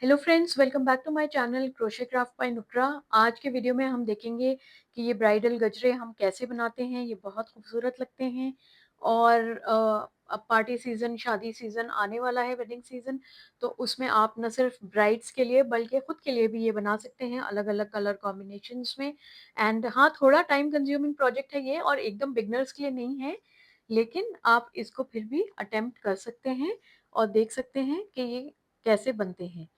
Hello friends, welcome back to my channel crochet craft by Nukra. आज के video में हम देखेंगे कि ये ब्राइडल गजरे हम कैसे बनाते हैं। ये बहुत खूबसूरत लगते हैं और अब पार्टी सीज़न, शादी सीज़न आने वाला है, वेडिंग सीज़न। तो उसमें आप न सिर्फ ब्राइड्स के लिए बल्कि खुद के लिए भी ये बना सकते हैं अलग-अलग कलर कॉम्बिनेशंस में। एंड हाँ, थोड़ा टाइम कंज्यूमिंग प्रोजेक्ट है ये और एकदम बिगनर्स के लिए नहीं है, लेकिन आप इसको फिर भी अटेम्प्ट कर सकते हैं और देख सकते हैं कि ये कैसे बनते हैं।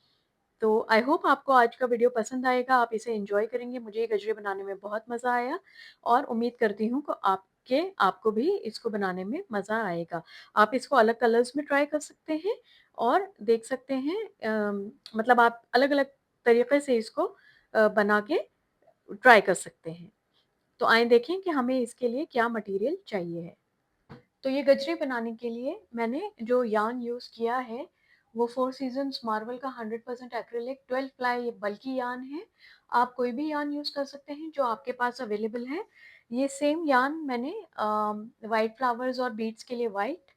तो आई होप आपको आज का वीडियो पसंद आएगा, आप इसे एंजॉय करेंगे। मुझे ये गजरे बनाने में बहुत मज़ा आया और उम्मीद करती हूँ कि आपको भी इसको बनाने में मज़ा आएगा। आप इसको अलग कलर्स में ट्राई कर सकते हैं और देख सकते हैं, मतलब आप अलग-अलग तरीके से इसको बना के ट्राई कर सकते हैं। तो आइए देखें कि हमें इसके लिए क्या मटेरियल चाहिए है। तो ये गजरे बनाने के लिए मैंने जो यार्न यूज़ किया है वो फोर सीजन्स मार्वल का 100% एक्रिलिक 12 प्लाई ये बल्की यार्न है। आप कोई भी यार्न यूज़ कर सकते हैं जो आपके पास अवेलेबल है। ये सेम यार्न मैंने वाइट फ्लावर्स और बीड्स के लिए वाइट,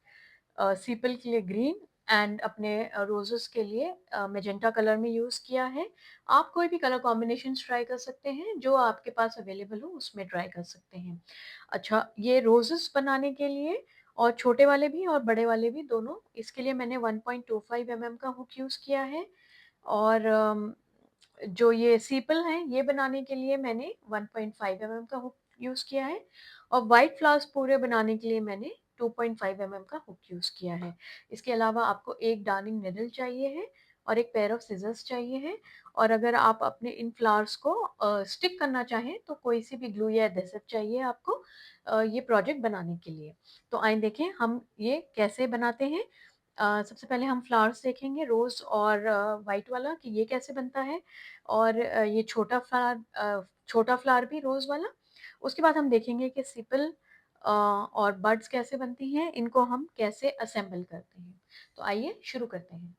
सीपल के लिए ग्रीन एंड अपने रोजेस के लिए मेजेंटा कलर में यूज़ किया है। आप कोई भी कलर कॉम्बिनेशन ट्राई कर सकते हैं जो आपके पास अवेलेबल हो उसमें ट्राई कर सकते हैं। अच्छा, ये रोजेस बनाने के लिए और छोटे वाले भी और बड़े वाले भी दोनों, इसके लिए मैंने 1.25 mm का हुक यूज़ किया है। और जो ये सीपल हैं ये बनाने के लिए मैंने 1.5 mm का हुक यूज़ किया है और वाइट फ्लावर्स पूरे बनाने के लिए मैंने 2.5 mm का हुक यूज़ किया है। इसके अलावा आपको एक डार्निंग निडल चाहिए है और एक पेयर ऑफ सिजर्स चाहिए है। और अगर आप अपने इन फ्लावर्स को स्टिक करना चाहें तो कोई सी भी ग्लू या एडेसिव चाहिए आपको ये प्रोजेक्ट बनाने के लिए। तो आइए देखें हम ये कैसे बनाते हैं। सबसे पहले हम फ्लावर्स देखेंगे, रोज़ और वाइट वाला, कि ये कैसे बनता है। और ये छोटा फ्लावर भी रोज़ वाला। उसके बाद हम देखेंगे कि सिपल और बड्स कैसे बनती हैं, इनको हम कैसे असेंबल करते हैं। तो आइए शुरू करते हैं।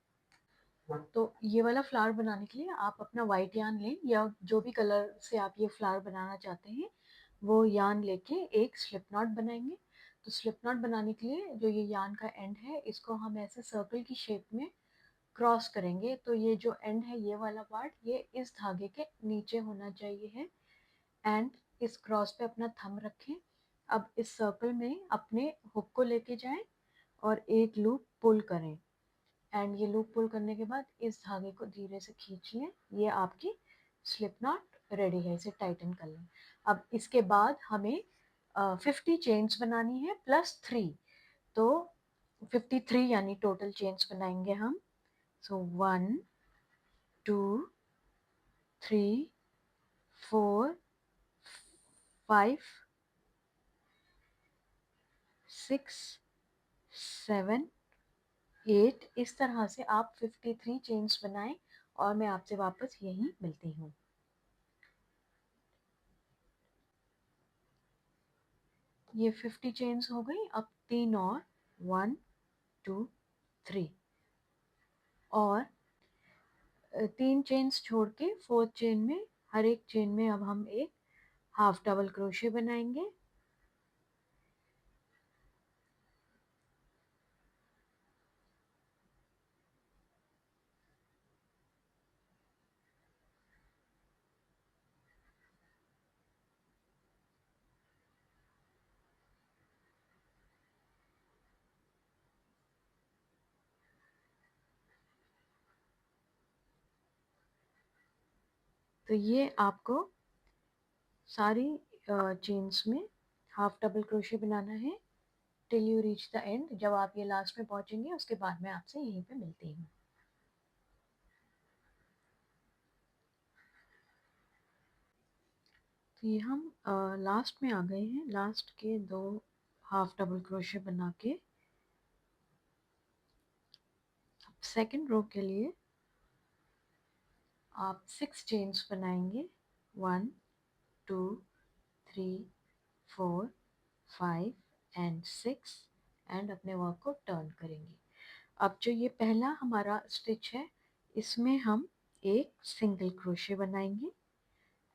तो ये वाला फ्लावर बनाने के लिए आप अपना वाइट यार्न लें या जो भी कलर से आप ये फ्लावर बनाना चाहते हैं वो यार्न लेके एक स्लिप नॉट बनाएंगे। तो स्लिप नॉट बनाने के लिए जो ये यार्न का एंड है इसको हम ऐसे सर्कल की शेप में क्रॉस करेंगे। तो ये जो एंड है ये वाला पार्ट ये इस धागे के नीचे होना चाहिए है। एंड इस क्रॉस पे अपना थंब रखें। अब इस सर्कल में अपने हुक को लेके जाएं और एक लूप पुल करें। एंड ये लूप पुल करने के बाद इस धागे को धीरे से खींच लें। ये आपकी स्लिप नॉट रेडी है, इसे टाइटन कर लें। अब इसके बाद हमें 50 चेन्स बनानी है प्लस 3। तो 53 यानी टोटल चेन्स बनाएंगे हम। सो 1 2 3 4 5 6 7 8। इस तरह से आप 53 चेन्स बनाएं और मैं आपसे वापस यहीं मिलती हूँ। ये 50 चेन्स हो गई। अब 3 और 1 2 3 और 3 चेन्स छोड़ के फोर्थ चेन में, हर एक चेन में अब हम एक हाफ डबल क्रोशे बनाएंगे। तो ये आपको सारी चेन्स में हाफ डबल क्रोशे बनाना है till you reach the end. जब आप ये लास्ट में पहुंचेंगे उसके बाद मैं आपसे यहीं पे मिलती हूँ। तो ये हम लास्ट में आ गए हैं। लास्ट के दो हाफ डबल क्रोशे बना के सेकेंड रो के लिए आप 6 चेन्स बनाएंगे। 1 2 3 4 5 एंड 6 एंड अपने वर्क को टर्न करेंगे। अब जो ये पहला हमारा स्टिच है इसमें हम एक सिंगल क्रोशे बनाएंगे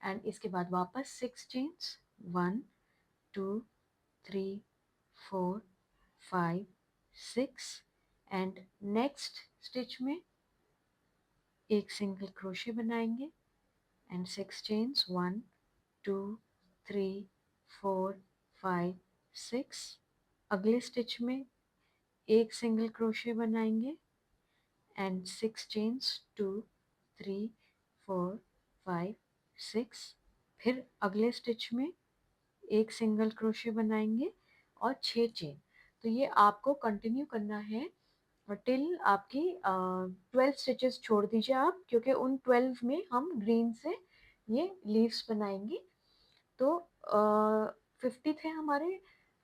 एंड इसके बाद वापस 6 चेन्स। 1 2 3 4 5 6 एंड नेक्स्ट स्टिच में एक सिंगल क्रोशे बनाएंगे एंड 6 चेन्स, 1 2 3 4 5 6। अगले स्टिच में एक सिंगल क्रोशे बनाएंगे एंड 6 चेन्स, 2 3 4 5 6। फिर अगले स्टिच में एक सिंगल क्रोशे बनाएंगे और 6 चेन। तो ये आपको कंटिन्यू करना है टिल आपकी 12 स्टिचेस छोड़ दीजिए आप, क्योंकि उन 12 में हम ग्रीन से ये लीव्स बनाएंगे। तो 50 थे हमारे,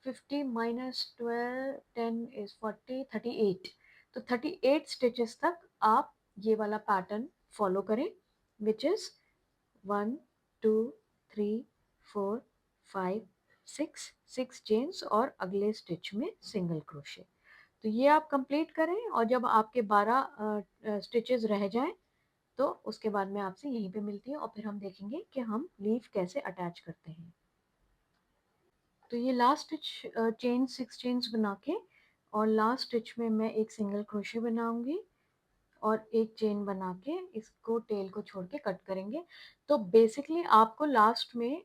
50 माइनस 12 10 इज 40, 38। तो 38 स्टिचेस तक आप ये वाला पैटर्न फॉलो करें, विच इज 1 2 3 4 5 6, 6 चेन्स और अगले स्टिच में सिंगल क्रोशे। तो ये आप कंप्लीट करें और जब आपके 12 स्टिचेस रह जाएं तो उसके बाद मैं आपसे यहीं पे मिलती हूँ और फिर हम देखेंगे कि हम लीफ कैसे अटैच करते हैं। तो ये लास्ट स्टिच चेन 6 चेन्स बना के और लास्ट स्टिच में मैं एक सिंगल क्रोशे बनाऊंगी और एक चेन बना के इसको टेल को छोड़ के कट करेंगे। तो बेसिकली आपको लास्ट में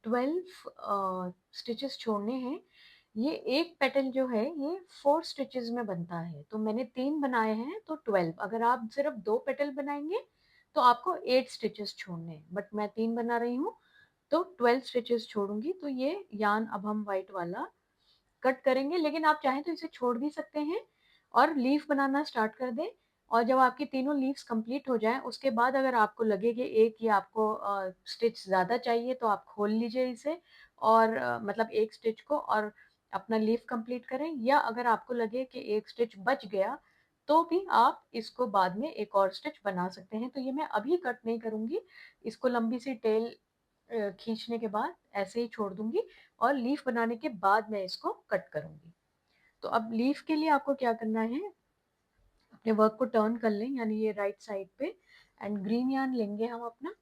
12 स्टिचेस छोड़ने हैं। ये एक पेटल जो है ये 4 स्टिचेस में बनता है, तो मैंने 3 बनाए हैं तो 12। अगर आप सिर्फ 2 पेटल बनाएंगे तो आपको 8 स्टिचेस छोड़ने हैं, बट मैं 3 बना रही हूँ तो 12 स्टिचेस छोड़ूंगी। तो ये यार्न अब हम वाइट वाला कट करेंगे, लेकिन आप चाहें तो इसे छोड़ भी सकते हैं और लीफ बनाना स्टार्ट कर दें। और जब आपकी तीनों लीव्स कंप्लीट हो जाएं उसके बाद अगर आपको लगे कि एक ही आपको स्टिच ज़्यादा चाहिए तो आप खोल लीजिए इसे और मतलब एक स्टिच को और अपना लीफ कंप्लीट करें। या अगर आपको लगे कि एक स्टिच बच गया तो भी आप इसको बाद में एक और स्टिच बना सकते हैं। तो ये मैं अभी कट नहीं करूंगी, इसको लंबी सी टेल खींचने के बाद ऐसे ही छोड़ दूंगी और लीफ बनाने के बाद मैं इसको कट करूंगी। तो अब लीफ के लिए आपको क्या करना है, अपने वर्क को टर्न कर लें यानी ये राइट साइड पे एंड ग्रीन यार्न लेंगे हम अपना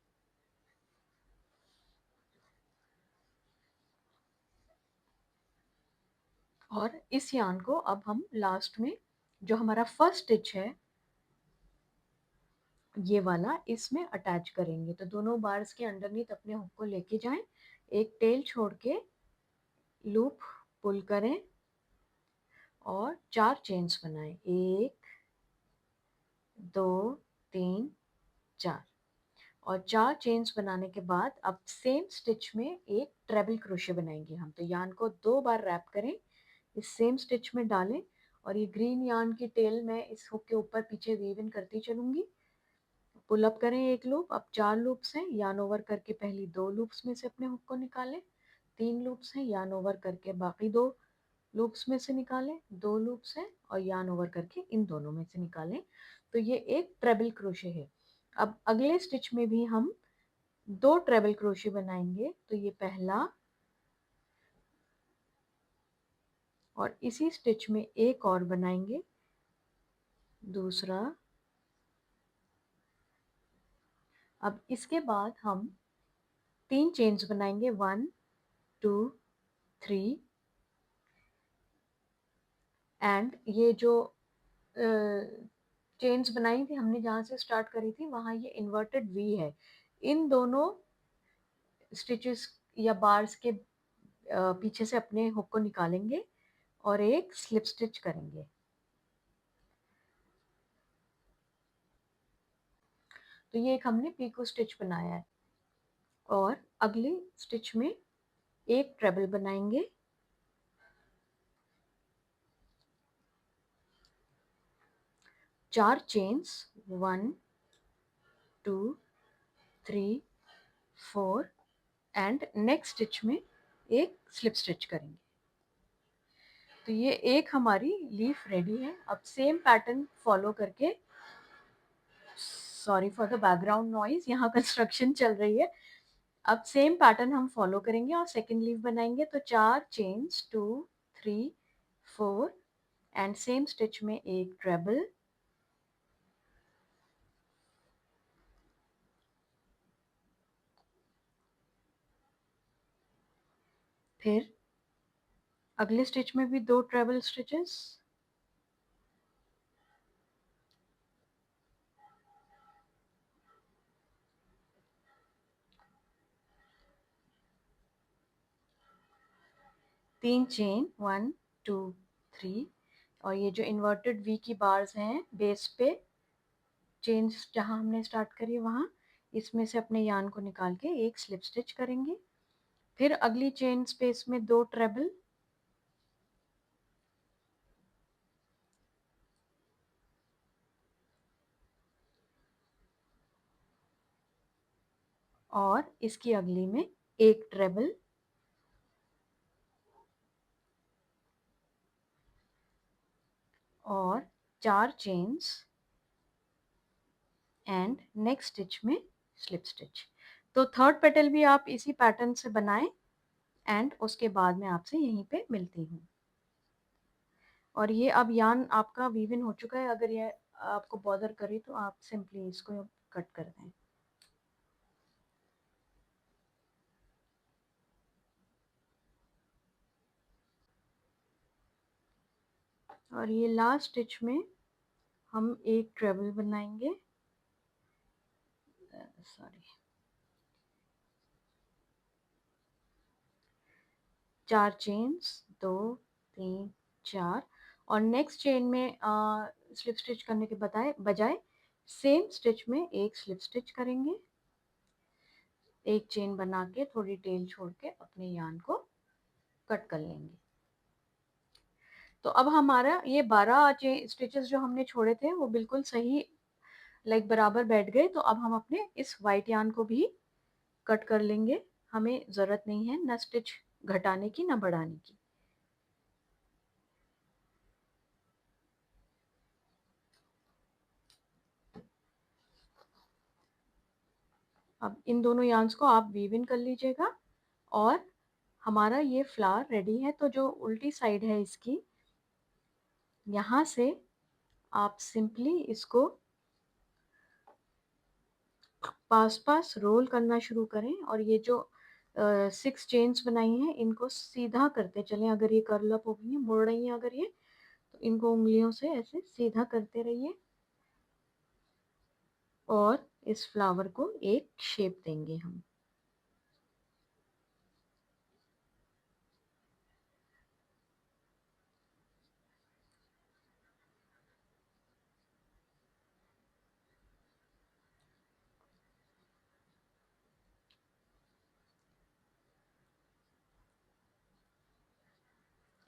और इस यार्न को अब हम लास्ट में जो हमारा फर्स्ट स्टिच है ये वाला इसमें अटैच करेंगे। तो दोनों बार्स के अंडरनीथ अपने हुक को लेके जाएं, एक टेल छोड़ के लूप पुल करें और 4 चेन्स बनाएं, 1 2 3 4। और 4 चेन्स बनाने के बाद अब सेम स्टिच में एक ट्रेबल क्रोशे बनाएंगे हम। तो यार्न को 2 बार रैप करें, इस सेम स्टिच में डालें और ये ग्रीन यार्न की टेल मैं इस हुक के ऊपर पीछे वीव इन करती चलूंगी। पुल अप करें एक लूप, अब 4 लूप्स हैं, यार्न ओवर करके पहली 2 लूप्स में से अपने हुक को निकालें। 3 लूप्स हैं, यार्न ओवर करके बाकी 2 लूप्स में से निकालें। 2 लूप्स हैं और यार्न ओवर करके इन दोनों में से निकालें। तो ये एक ट्रेबल क्रोशे है। अब अगले स्टिच में भी हम 2 ट्रेबल क्रोशे बनाएंगे। तो ये पहला और इसी स्टिच में एक और बनाएंगे, दूसरा। अब इसके बाद हम 3 चेन्स बनाएंगे, 1 2 3 एंड ये जो चेन्स बनाई थी हमने जहाँ से स्टार्ट करी थी वहाँ ये इन्वर्टेड वी है। इन दोनों स्टिचेस या बार्स के पीछे से अपने हुक को निकालेंगे और एक स्लिप स्टिच करेंगे। तो ये एक हमने पीको स्टिच बनाया है और अगले स्टिच में एक ट्रेबल बनाएंगे, 4 चेन्स, 1 2 3 4 एंड नेक्स्ट स्टिच में एक स्लिप स्टिच करेंगे। तो ये एक हमारी लीफ रेडी है। अब सेम पैटर्न फॉलो करके, sorry for the background noise, यहाँ कंस्ट्रक्शन चल रही है। अब सेम पैटर्न हम फॉलो करेंगे और सेकेंड लीफ बनाएंगे। तो 4 चेन्स, 2 3 4 एंड सेम स्टिच में एक ट्रेबल, फिर अगले स्टिच में भी 2 ट्रेबल स्टिचेस, 3 चेन, 1 2 3, और ये जो इन्वर्टेड वी की बार्स हैं बेस पे, चेन्स जहाँ हमने स्टार्ट करी वहाँ, इसमें से अपने यान को निकाल के एक स्लिप स्टिच करेंगे। फिर अगली चेन स्पेस में 2 ट्रेबल, और इसकी अगली में एक ट्रेबल, और 4 चेन्स, एंड नेक्स्ट स्टिच में स्लिप स्टिच। तो थर्ड पेटल भी आप इसी पैटर्न से बनाएं, एंड उसके बाद मैं आपसे यहीं पे मिलती हूँ। और ये अब यान आपका वीवन हो चुका है। अगर ये आपको बॉदर करे तो आप सिंपली इसको कट कर दें। और ये लास्ट स्टिच में हम एक ट्रेबल बनाएंगे, सॉरी, 4 चेन्स, 2 3 4, और नेक्स्ट चेन में स्लिप स्टिच करने के बजाय सेम स्टिच में एक स्लिप स्टिच करेंगे, एक चेन बना के थोड़ी टेल छोड़ के अपने यान को कट कर लेंगे। तो अब हमारा ये 12 स्टिचेस जो हमने छोड़े थे वो बिल्कुल सही लाइक बराबर बैठ गए। तो अब हम अपने इस वाइट यान को भी कट कर लेंगे। हमें ज़रूरत नहीं है ना स्टिच घटाने की ना बढ़ाने की। अब इन दोनों यान्स को आप वीव इन कर लीजिएगा, और हमारा ये फ्लावर रेडी है। तो जो उल्टी साइड है इसकी, यहाँ से आप सिंपली इसको पास पास रोल करना शुरू करें, और ये जो 6 चेन्स बनाई हैं इनको सीधा करते चलें। अगर ये कर्ल अप हो गई हैं, मुड़ रही हैं अगर ये, तो इनको उंगलियों से ऐसे सीधा करते रहिए, और इस फ्लावर को एक शेप देंगे हम।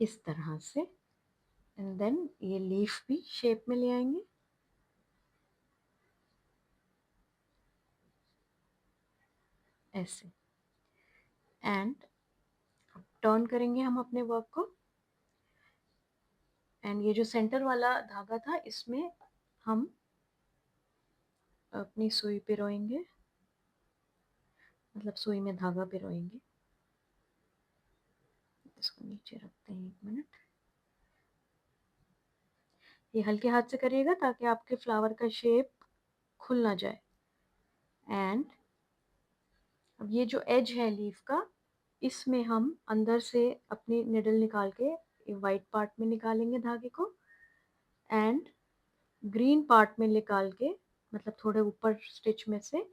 इस तरह से, एंड देन ये लीफ भी शेप में ले आएंगे ऐसे, एंड टर्न करेंगे हम अपने वर्क को, एंड ये जो सेंटर वाला धागा था इसमें हम अपनी सुई पिरोएंगे, मतलब सुई में धागा पिरोएंगे। इसको नीचे रखते हैं 1 मिनट। ये हल्के हाथ से करिएगा ताकि आपके फ्लावर का शेप खुल ना जाए। एंड अब ये जो एज है लीफ का, इसमें हम अंदर से अपनी निडल निकाल के वाइट पार्ट में निकालेंगे धागे को, एंड ग्रीन पार्ट में निकाल के, मतलब थोड़े ऊपर स्टिच में से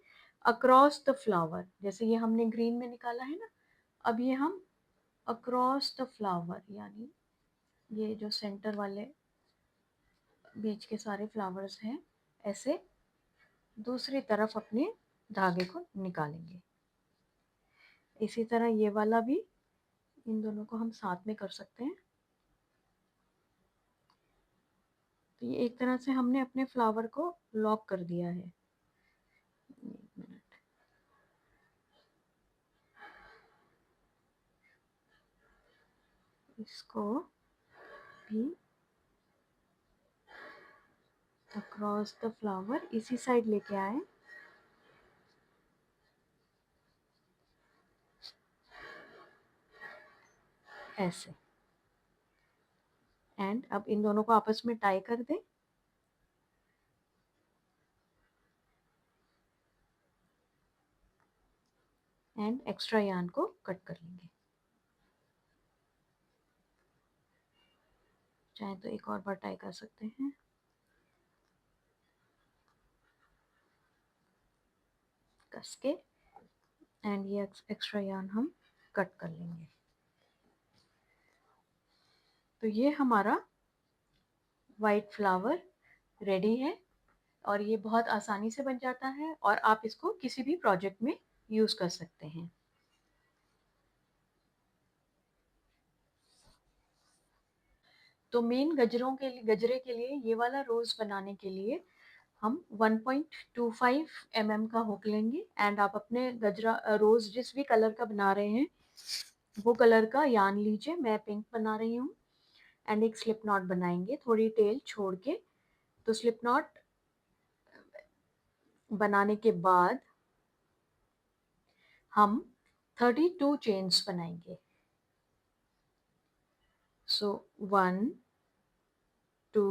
अक्रॉस द फ्लावर, जैसे ये हमने ग्रीन में निकाला है ना, अब ये हम अक्रॉस द फ्लावर, यानी ये जो सेंटर वाले बीच के सारे फ्लावर्स हैं, ऐसे दूसरी तरफ अपने धागे को निकालेंगे। इसी तरह ये वाला भी, इन दोनों को हम साथ में कर सकते हैं। तो ये एक तरह से हमने अपने फ्लावर को लॉक कर दिया है। 1 मिनट। इसको भी अक्रॉस द फ्लावर इसी साइड लेके आए, ऐसे, एंड अब इन दोनों को आपस में टाई कर दें, एंड एक्स्ट्रा यार्न को कट कर लेंगे। चाहे तो एक और बार टाई कर सकते हैं, कस के, एंड ये एक्स्ट्रा यार्न हम कट कर लेंगे। तो ये हमारा वाइट फ्लावर रेडी है और ये बहुत आसानी से बन जाता है और आप इसको किसी भी प्रोजेक्ट में यूज़ कर सकते हैं। तो मेन गजरे के लिए ये वाला रोज़ बनाने के लिए हम 1.25 mm का हुक लेंगे एंड आप अपने गजरा रोज़ जिस भी कलर का बना रहे हैं वो कलर का यान लीजिए। मैं पिंक बना रही हूँ एंड एक स्लिप नॉट बनाएंगे थोड़ी टेल छोड़ के। तो स्लिप नॉट बनाने के बाद हम 32 चेन्स बनाएंगे। सो 1 2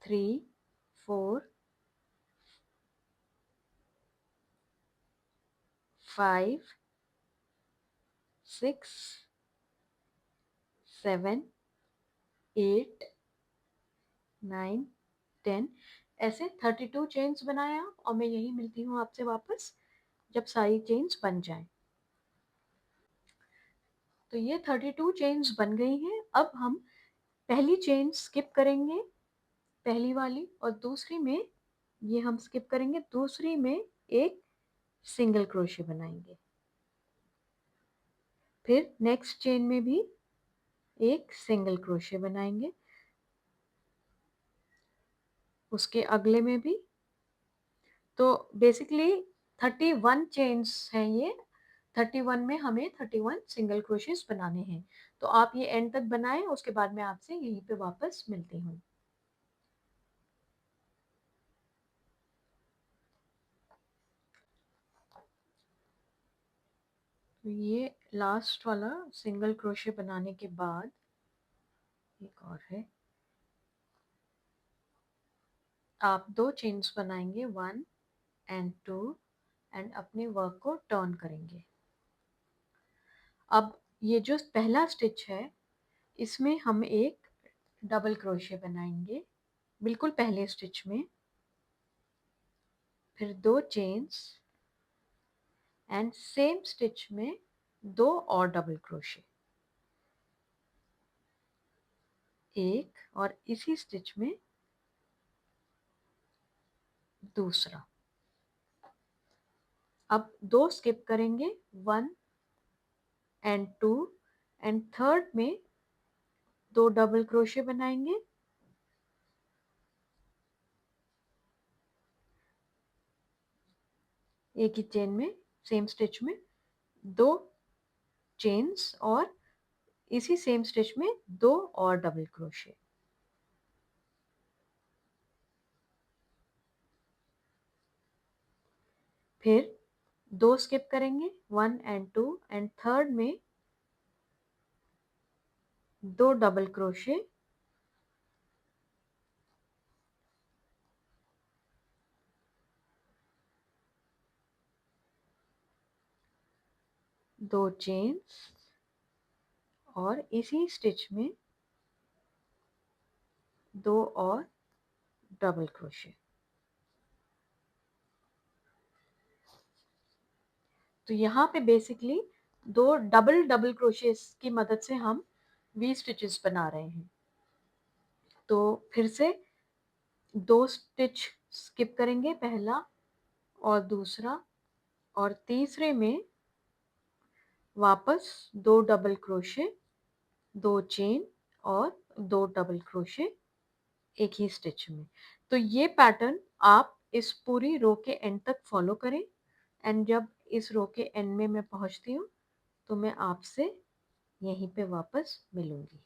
3 4 5 6 7 8 9 10 ऐसे 32 चेन्स बनाया और मैं यही मिलती हूँ आपसे वापस जब सारी चेन्स बन जाएं। तो ये 32 चेन्स बन गई हैं। अब हम पहली चेन स्किप करेंगे, पहली वाली, और दूसरी में ये हम स्किप करेंगे, दूसरी में एक सिंगल क्रोशे बनाएंगे। फिर नेक्स्ट चेन में भी एक सिंगल क्रोशे बनाएंगे, उसके अगले में भी। तो बेसिकली 31 चेन्स हैं ये। 31 में हमें 31 सिंगल क्रोशेस बनाने हैं। तो आप ये एंड तक बनाएं, उसके बाद मैं आपसे यहीं पे वापस मिलती हूँ। तो ये लास्ट वाला सिंगल क्रोशे बनाने के बाद एक और है, आप 2 चेन्स बनाएंगे 1 एंड 2 एंड अपने वर्क को टर्न करेंगे। अब ये जो पहला स्टिच है इसमें हम एक डबल क्रोशे बनाएंगे बिल्कुल पहले स्टिच में, फिर 2 चेन्स एंड सेम स्टिच में 2 और डबल क्रोशे, एक और इसी स्टिच में दूसरा। अब 2 स्किप करेंगे 1 एंड 2 एंड थर्ड में 2 डबल क्रोशे बनाएंगे, एक ही चेन में सेम स्टिच में 2 चेन्स और इसी सेम स्टिच में 2 और डबल क्रोशे। फिर 2 स्किप करेंगे 1 एंड 2 एंड थर्ड में 2 डबल क्रोशे, दो चेन्स और इसी स्टिच में 2 और डबल क्रोशे। तो यहाँ पे बेसिकली 2 डबल डबल क्रोशेस की मदद से हम वी स्टिचेस बना रहे हैं। तो फिर से 2 स्टिच स्किप करेंगे, पहला और दूसरा, और तीसरे में वापस 2 डबल क्रोशे, 2 चेन और 2 डबल क्रोशे एक ही स्टिच में। तो ये पैटर्न आप इस पूरी रो के एंड तक फॉलो करें एंड जब इस रो के एंड में मैं पहुंचती हूँ तो मैं आपसे यहीं पे वापस मिलूंगी।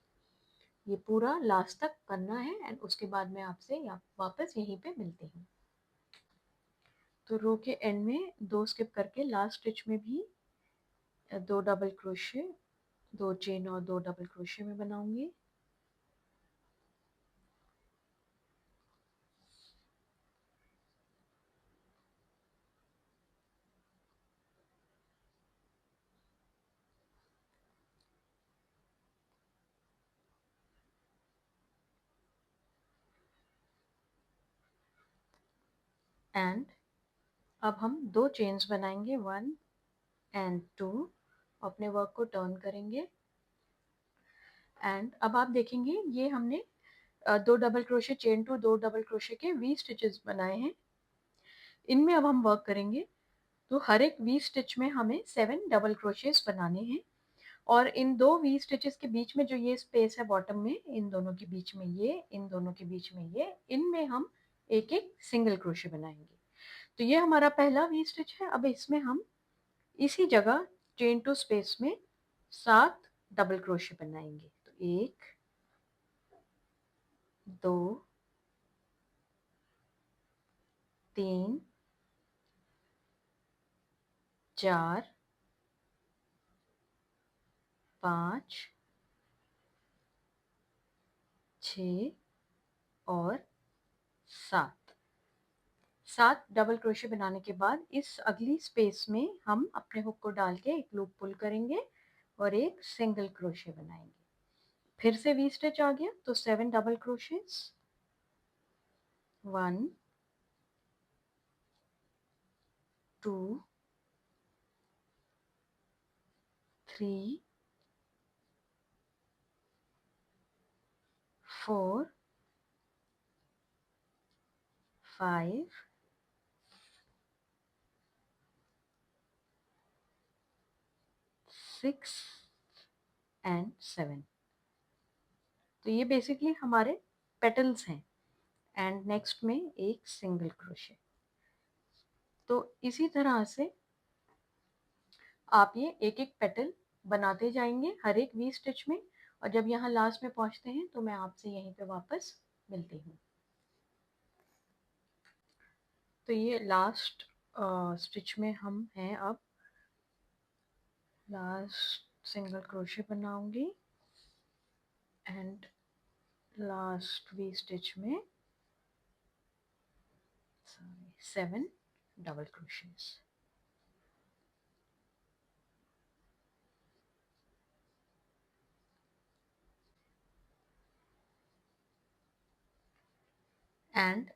ये पूरा लास्ट तक करना है एंड उसके बाद मैं आपसे वापस यहीं पे मिलती हूँ। तो रो के एंड में 2 स्किप करके लास्ट स्टिच में भी 2 डबल क्रोशे, 2 चेन और 2 डबल क्रोशे में बनाऊंगी। एंड अब हम 2 चेन्स बनाएंगे 1 एंड 2, अपने वर्क को टर्न करेंगे एंड अब आप देखेंगे ये हमने 2 double crochet chain to 2 double crochet के वी स्टिचेस बनाए हैं। इनमें अब हम वर्क करेंगे। तो हर एक वी स्टिच में हमें 7 डबल क्रोशेस बनाने हैं और इन दो वी स्टिचेस के बीच में जो ये स्पेस है बॉटम में, इन दोनों के बीच में ये, इन दोनों के बीच में ये, इनमें हम एक एक सिंगल क्रोशे बनाएंगे। तो ये हमारा पहला वी स्टिच है। अब इसमें हम इसी जगह चेन टू स्पेस में 7 डबल क्रोशे बनाएंगे। तो 1 2 3 4 5 6 और 7। 7 डबल क्रोशे बनाने के बाद इस अगली स्पेस में हम अपने हुक को डाल के एक लूप पुल करेंगे और एक सिंगल क्रोशे बनाएंगे। फिर से वी स्टिच आ गया तो 7 डबल क्रोशेस, 1 2 3 4 5 6 एंड 7। तो ये बेसिकली हमारे पेटल्स हैं एंड नेक्स्ट में एक सिंगल क्रोशे। तो इसी तरह से आप ये एक एक पेटल बनाते जाएंगे हर एक वी स्टिच में, और जब यहाँ लास्ट में पहुंचते हैं तो मैं आपसे यहीं पे वापस मिलती हूँ। तो ये लास्ट स्टिच में हम हैं। अब लास्ट सिंगल क्रोशे बनाऊंगी एंड लास्ट वी स्टिच में 7 डबल क्रोशेस। एंड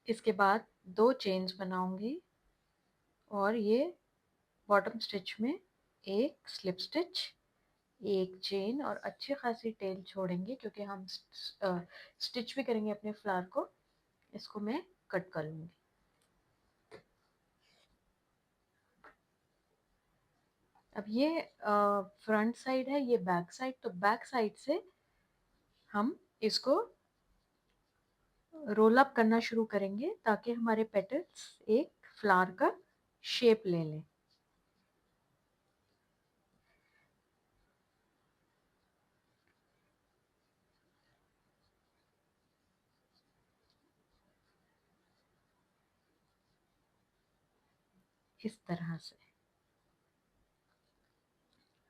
इसके बाद 2 चेन्स बनाऊंगी और ये बॉटम स्टिच में एक स्लिप स्टिच, एक चेन और अच्छी खासी टेल छोड़ेंगे क्योंकि हम स्टिच भी करेंगे अपने फ्लावर को। इसको मैं कट कर लूंगी। अब ये फ्रंट साइड है, ये बैक साइड। तो बैक साइड से हम इसको रोल अप करना शुरू करेंगे ताकि हमारे पेटल्स एक फ्लावर का शेप ले लें। इस तरह से।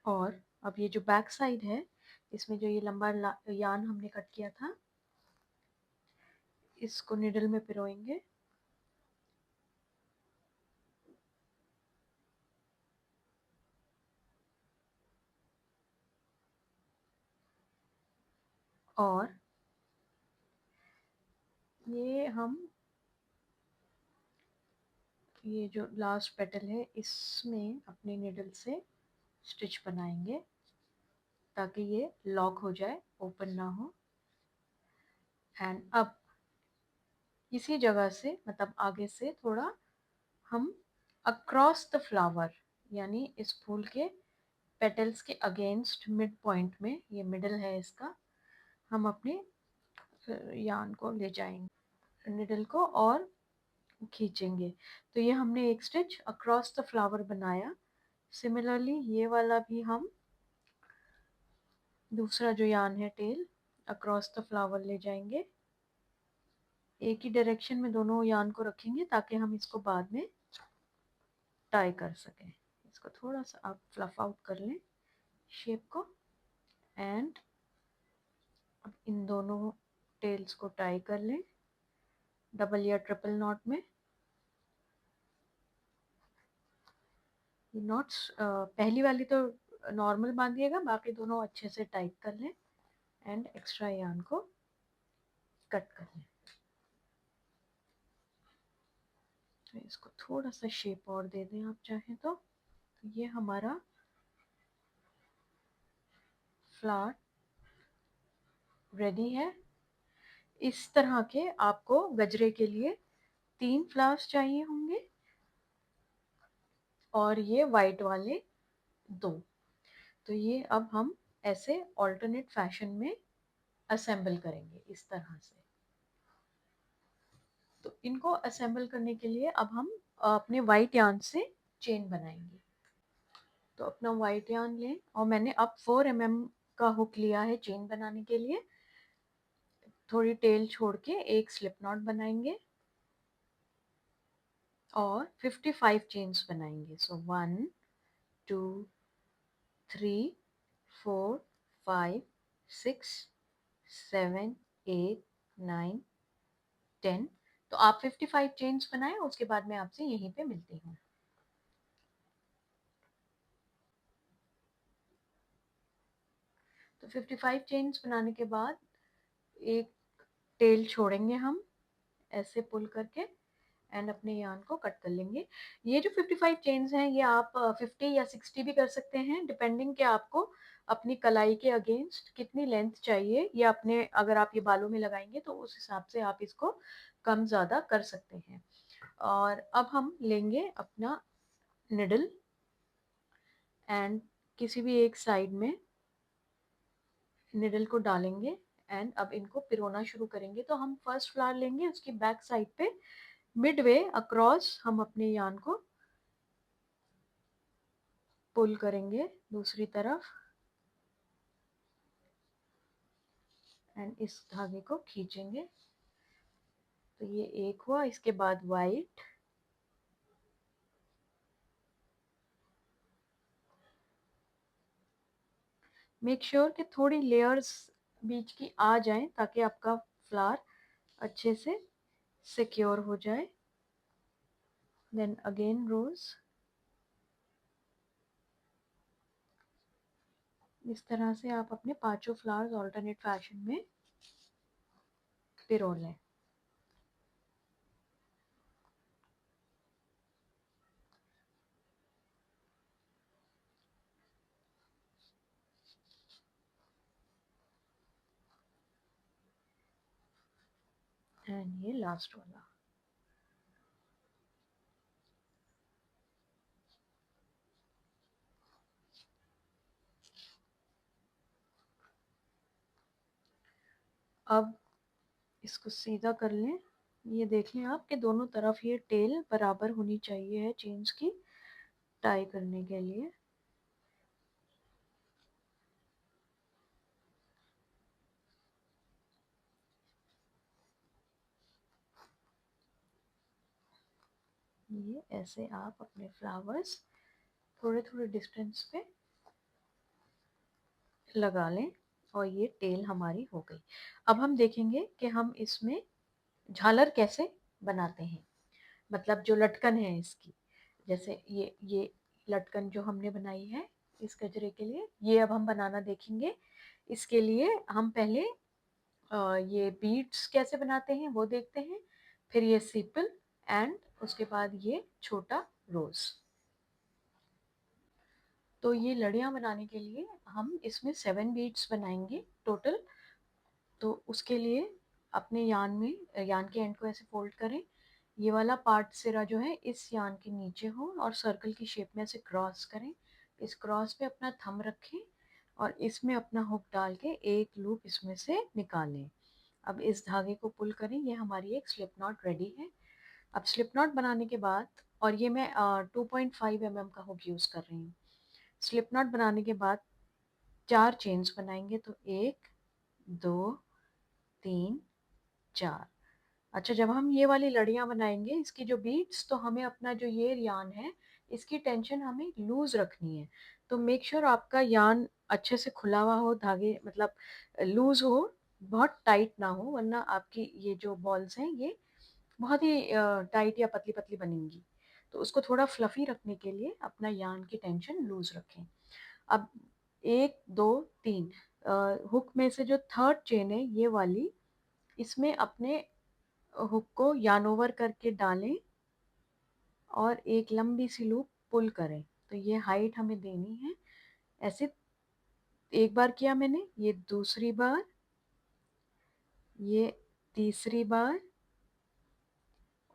और अब ये जो बैक साइड है, इसमें जो ये लंबा यान हमने कट किया था, इसको निडल में पिरोएंगे और ये हम ये जो लास्ट पेटल है इसमें अपनी निडल से स्टिच बनाएंगे ताकि ये लॉक हो जाए, ओपन ना हो। एंड अब इसी जगह से, मतलब आगे से थोड़ा, हम अक्रॉस द फ्लावर यानी इस फूल के पेटल्स के अगेंस्ट मिड पॉइंट में, ये मिडल है इसका, हम अपने यान को ले जाएंगे निडल को और खींचेंगे। तो ये हमने एक स्टिच अक्रॉस द फ्लावर बनाया। सिमिलरली ये वाला भी हम दूसरा जो यान है टेल अक्रॉस द फ्लावर ले जाएंगे। एक ही डायरेक्शन में दोनों यान को रखेंगे ताकि हम इसको बाद में टाई कर सकें। इसको थोड़ा सा आप फ्लफ आउट कर लें शेप को। एंड अब इन दोनों टेल्स को टाई कर लें डबल या ट्रिपल नॉट में। ये नॉट्स पहली वाली तो नॉर्मल बांधिएगा, बाकी दोनों अच्छे से टाइट कर लें एंड एक्स्ट्रा यान को कट कर लें। तो इसको थोड़ा सा शेप और दे दें आप चाहें तो। ये हमारा फ्लावर रेडी है। इस तरह के आपको गजरे के लिए 3 फ्लावर्स चाहिए होंगे और ये वाइट वाले 2। तो ये अब हम ऐसे ऑल्टरनेट फैशन में असेंबल करेंगे इस तरह से। तो इनको असेंबल करने के लिए अब हम अपने वाइट यार्न से चेन बनाएंगे। तो अपना वाइट यार्न लें और मैंने अब 4 mm का हुक लिया है चेन बनाने के लिए। थोड़ी टेल छोड़ के एक स्लिप नॉट बनाएंगे और 55 चेन्स बनाएंगे। सो 1 2 3 4 5 6 7 8 9 10। तो आप 55 चेन्स बनाएं, उसके बाद मैं आपसे यहीं पे मिलती हूँ। तो 55 चेन्स बनाने के बाद एक टेल छोड़ेंगे हम ऐसे पुल करके एंड अपने यार्न को कट कर लेंगे। ये जो 55 चेन्स हैं ये आप 50 या 60 भी कर सकते हैं, डिपेंडिंग कि आपको अपनी कलाई के अगेंस्ट कितनी लेंथ चाहिए, या अपने अगर आप ये बालों में लगाएंगे तो उस हिसाब से आप इसको कम ज़्यादा कर सकते हैं। और अब हम लेंगे अपना निडल एंड किसी भी एक साइड में निडल को डालेंगे एंड अब इनको पिरोना शुरू करेंगे। तो हम फर्स्ट फ्लावर लेंगे, उसकी बैक साइड पे मिडवे अक्रॉस हम अपने यार्न को पुल करेंगे दूसरी तरफ एंड इस धागे को खींचेंगे। तो ये एक हुआ, इसके बाद वाइट, मेक श्योर कि थोड़ी लेयर्स बीच की आ जाएं ताकि आपका फ्लावर अच्छे से सिक्योर हो जाए। देन अगेन रोज, इस तरह से आप अपने पांचों फ्लावर्स ऑल्टरनेट फैशन में पिरो लें। एंड ये लास्ट वाला। अब इसको सीधा कर लें। ये देख लें आप कि दोनों तरफ ये टेल बराबर होनी चाहिए है चेन्स की टाई करने के लिए। ये ऐसे आप अपने फ्लावर्स थोड़े थोड़े डिस्टेंस पे लगा लें और ये टेल हमारी हो गई। अब हम देखेंगे कि हम इसमें झालर कैसे बनाते हैं, मतलब जो लटकन है इसकी। जैसे ये लटकन जो हमने बनाई है इस गजरे के लिए, ये अब हम बनाना देखेंगे। इसके लिए हम पहले ये बीड्स कैसे बनाते हैं वो देखते हैं, फिर ये सिपल एंड उसके बाद ये छोटा रोज। तो ये लड़ियाँ बनाने के लिए हम इसमें 7 बीड्स बनाएंगे टोटल। तो उसके लिए अपने यान में यान के एंड को ऐसे फोल्ड करें, ये वाला पार्ट सिरा जो है इस यान के नीचे हो और सर्कल की शेप में ऐसे क्रॉस करें। इस क्रॉस पे अपना थंब रखें और इसमें अपना हुक डाल के एक लूप इसमें से निकालें। अब इस धागे को पुल करें, ये हमारी एक स्लिप नॉट रेडी है। अब स्लिप नॉट बनाने के बाद, और ये मैं 2.5 mm का हुक यूज़ कर रही हूँ। स्लिप नॉट बनाने के बाद 4 चेन्स बनाएंगे, तो 1 2 3 4। अच्छा, जब हम ये वाली लड़ियाँ बनाएंगे इसकी जो बीट्स, तो हमें अपना जो ये यान है इसकी टेंशन हमें लूज रखनी है। तो मेक श्योर आपका यान अच्छे से खुला हुआ हो, धागे मतलब लूज हो, बहुत टाइट ना हो, वरना आपकी ये जो बॉल्स हैं ये बहुत ही टाइट या पतली पतली बनेंगी। तो उसको थोड़ा फ्लफी रखने के लिए अपना यान की टेंशन लूज रखें। अब 1 2 3 हुक में से जो थर्ड चेन है ये वाली, इसमें अपने हुक को यान ओवर करके डालें और एक लंबी सी लूप पुल करें। तो ये हाइट हमें देनी है ऐसे। एक बार किया मैंने, ये दूसरी बार ये तीसरी बार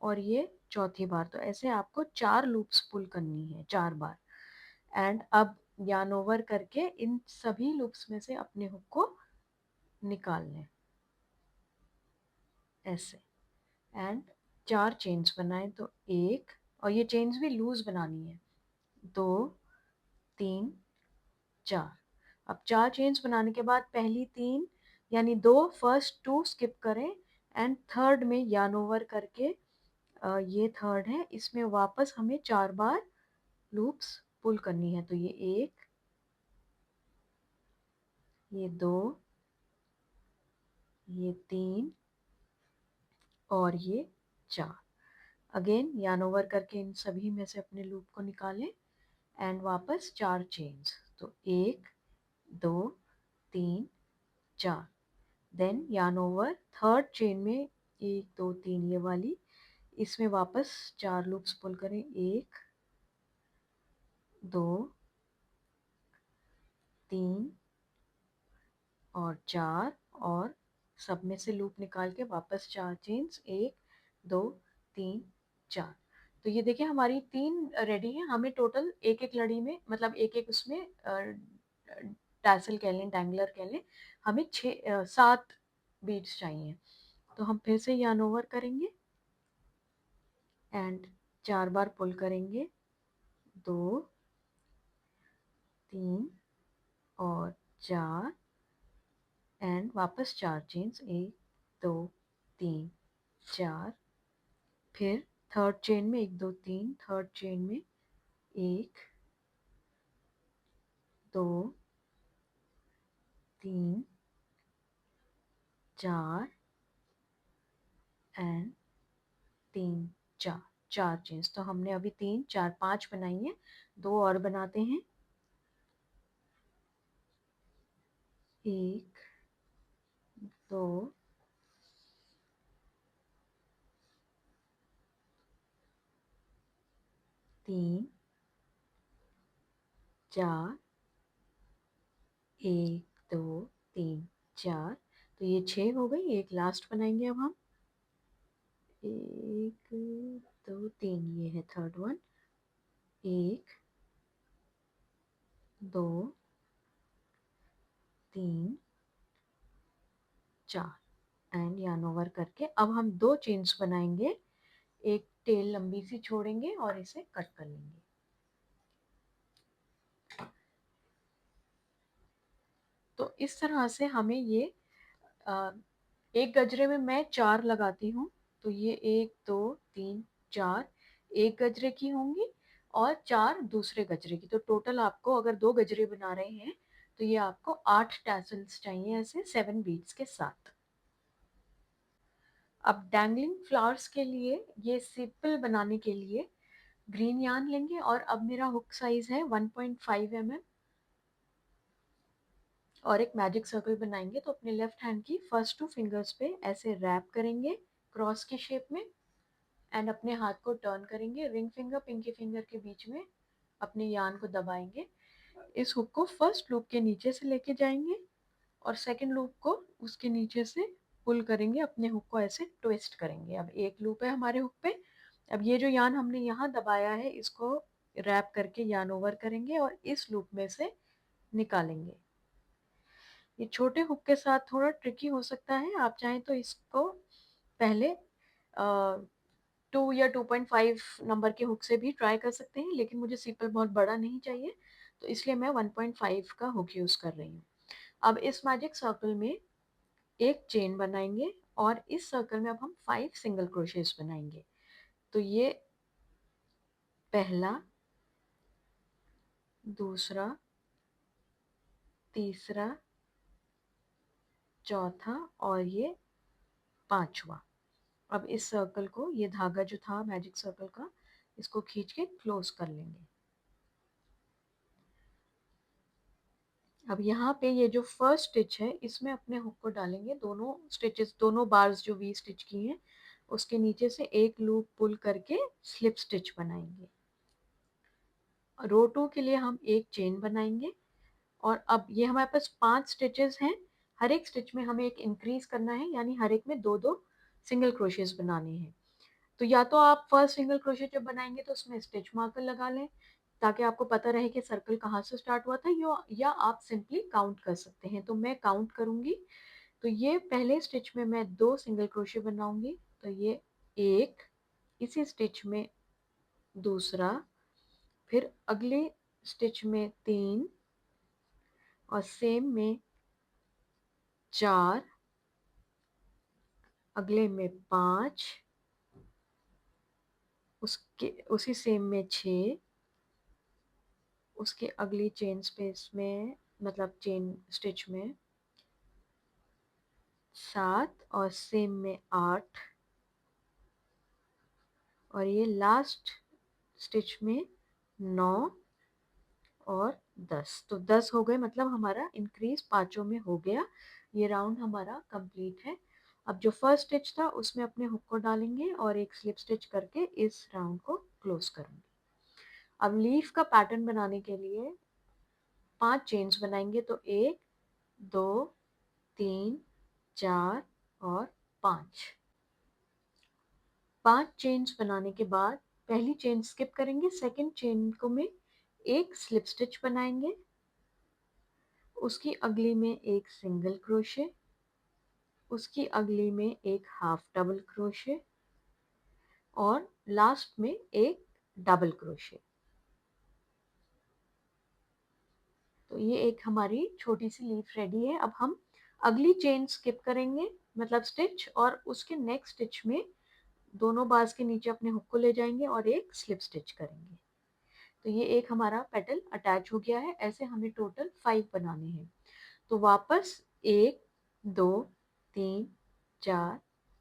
और ये चौथी बार। तो ऐसे आपको 4 लूप्स पुल करनी है, 4 बार। एंड अब yarn ओवर करके इन सभी लूप्स में से अपने हुक को निकाल लें ऐसे। एंड 4 चेन्स बनाएं, तो 1, और ये चेन्स भी लूज बनानी है, 2, 3, 4। अब 4 चेन्स बनाने के बाद पहली 3 यानी 2 फर्स्ट 2 स्किप करें एंड थर्ड में yarn ओवर करके ये थर्ड है, इसमें वापस हमें 4 बार लूप्स पुल करनी है। तो ये 1, ये 2, ये 3 और ये 4। अगेन yarn ओवर करके इन सभी में से अपने लूप को निकालें एंड वापस 4 चेन्स। तो 1, 2, 3, 4। Then yarn over third chain में 1, 2, 3 ये वाली, इसमें वापस 4 लूप्स पुल करें, 1, 2, 3 और 4, और सब में से लूप निकाल के वापस 4 चेन्स, 1, 2, 3, 4। तो ये देखिए हमारी 3 रेडी है। हमें टोटल एक एक लड़ी में, मतलब एक एक उसमें टैसल कह लें, डैंगलर कह लें, हमें 7 बीड्स चाहिए। तो हम फिर से yarn ओवर करेंगे एंड 4 बार पुल करेंगे, 2, 3 और 4 एंड वापस 4 चेन्स, 1, 2, 3, 4। फिर थर्ड चेन में 1, 2, 3, थर्ड चेन में 1, 2, 3, 4 एंड 3, 4, 4 चेन्स। तो हमने अभी 3, 4, 5 बनाई है, 2 और बनाते हैं। 1, 2, 3, 4, 1, 2, 3, 4। तो ये 6 हो गई। एक लास्ट बनाएंगे अब हम, 1, 2, 3, ये है third one, 1, 2, 3, 4 and yarn over करके अब हम 2 चेन्स बनाएंगे, एक टेल लंबी सी छोड़ेंगे और इसे कट कर लेंगे। तो इस तरह से हमें ये एक गजरे में मैं 4 लगाती हूँ, तो ये 1, 2, 3, 4 एक गजरे की होंगी और 4 दूसरे गजरे की। तो टोटल आपको अगर 2 गजरे बना रहे हैं तो ये आपको 8 टैसल्स चाहिए ऐसे 7 बीड्स के साथ। अब डैंगलिंग फ्लावर्स के लिए, ये सिंपल बनाने के लिए ग्रीन यार्न लेंगे और अब मेरा हुक साइज है 1.5 mm और एक मैजिक सर्कल बनाएंगे। तो अपने लेफ्ट हैंड की फर्स्ट 2 फिंगर्स पे ऐसे रैप करेंगे क्रॉस के शेप में एंड अपने हाथ को टर्न करेंगे, रिंग फिंगर पिंकी फिंगर के बीच में अपने यार्न को दबाएंगे। इस हुक को फर्स्ट लूप के नीचे से लेके जाएंगे और सेकंड लूप को उसके नीचे से पुल करेंगे, अपने हुक को ऐसे ट्विस्ट करेंगे। अब एक लूप है हमारे हुक पे। अब ये जो यार्न हमने यहाँ दबाया है इसको रैप करके yarn ओवर करेंगे और इस लूप में से निकालेंगे। ये छोटे हुक के साथ थोड़ा ट्रिकी हो सकता है, आप चाहें तो इसको पहले 2 या 2.5 नंबर के हुक से भी ट्राई कर सकते हैं, लेकिन मुझे सीपल बहुत बड़ा नहीं चाहिए तो इसलिए मैं 1.5 का हुक यूज़ कर रही हूँ। अब इस मैजिक सर्कल में एक चेन बनाएंगे और इस सर्कल में अब हम 5 सिंगल क्रोशेस बनाएंगे। तो ये पहला, दूसरा, तीसरा, चौथा और ये पांचवा। अब इस सर्कल को, ये धागा जो था मैजिक सर्कल का, इसको खींच के क्लोज कर लेंगे। अब यहाँ पे ये जो फर्स्ट स्टिच है इसमें अपने हुक को डालेंगे, दोनों स्टिचेस, दोनों बार्स जो वी स्टिच की हैं उसके नीचे से एक लूप पुल करके स्लिप स्टिच बनाएंगे। रो 2 के लिए हम एक चेन बनाएंगे और अब ये हमारे पास 5 स्टिचेस हैं, हर एक स्टिच में हमें एक इंक्रीज करना है, यानी हर एक में दो दो सिंगल क्रोशेस बनाने हैं। तो या तो आप फर्स्ट सिंगल क्रोशे जब बनाएंगे तो उसमें स्टिच मार्कर लगा लें ताकि आपको पता रहे कि सर्कल कहाँ से स्टार्ट हुआ था, या आप सिंपली काउंट कर सकते हैं। तो मैं काउंट करूंगी। तो ये पहले स्टिच में मैं दो सिंगल क्रोशे बनाऊंगी, तो ये एक, इसी स्टिच में दूसरा, फिर अगले स्टिच में तीन, और सेम में चार, अगले में पांच, उसके उसी सेम में छः, उसके अगली चेन स्पेस में, मतलब चेन स्टिच में सात, और सेम में आठ, और ये लास्ट स्टिच में नौ और 10। तो 10 हो गए, मतलब हमारा इंक्रीज पांचों में हो गया। ये राउंड हमारा कंप्लीट है। अब जो फर्स्ट स्टिच था उसमें अपने हुक को डालेंगे और एक स्लिप स्टिच करके इस राउंड को क्लोज करेंगे। अब लीफ का पैटर्न बनाने के लिए 5 चेन्स बनाएंगे, तो 1 2 3 4 और 5। 5 चेन्स बनाने के बाद पहली चेन स्किप करेंगे, सेकंड चेन को में एक स्लिप स्टिच बनाएंगे, उसकी अगली में एक सिंगल क्रोशे, उसकी अगली में एक हाफ डबल क्रोशे, और लास्ट में एक डबल क्रोशे। तो ये एक हमारी छोटी सी लीफ रेडी है। अब हम अगली चेन स्किप करेंगे, मतलब स्टिच, और उसके नेक्स्ट स्टिच में दोनों बाज के नीचे अपने हुक को ले जाएंगे और एक स्लिप स्टिच करेंगे। तो ये एक हमारा पेटल अटैच हो गया है। ऐसे हमें टोटल 5 बनाने हैं। तो वापस 1 2 3 4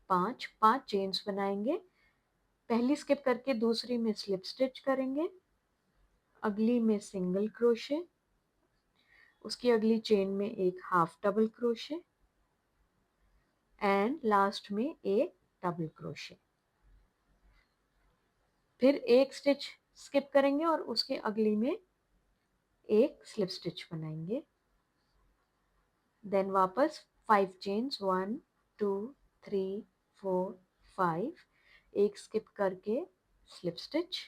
5, 5 चेन्स बनाएंगे, पहली स्किप करके दूसरी में स्लिप स्टिच करेंगे, अगली में सिंगल क्रोशे, उसकी अगली चेन में एक half double crochet, and last में एक डबल क्रोशे। फिर एक स्टिच स्किप करेंगे और उसके अगली में एक स्लिप स्टिच बनाएंगे, देन वापस 5 चेन्स, 1 2 3 4 5, एक स्किप करके स्लिप स्टिच,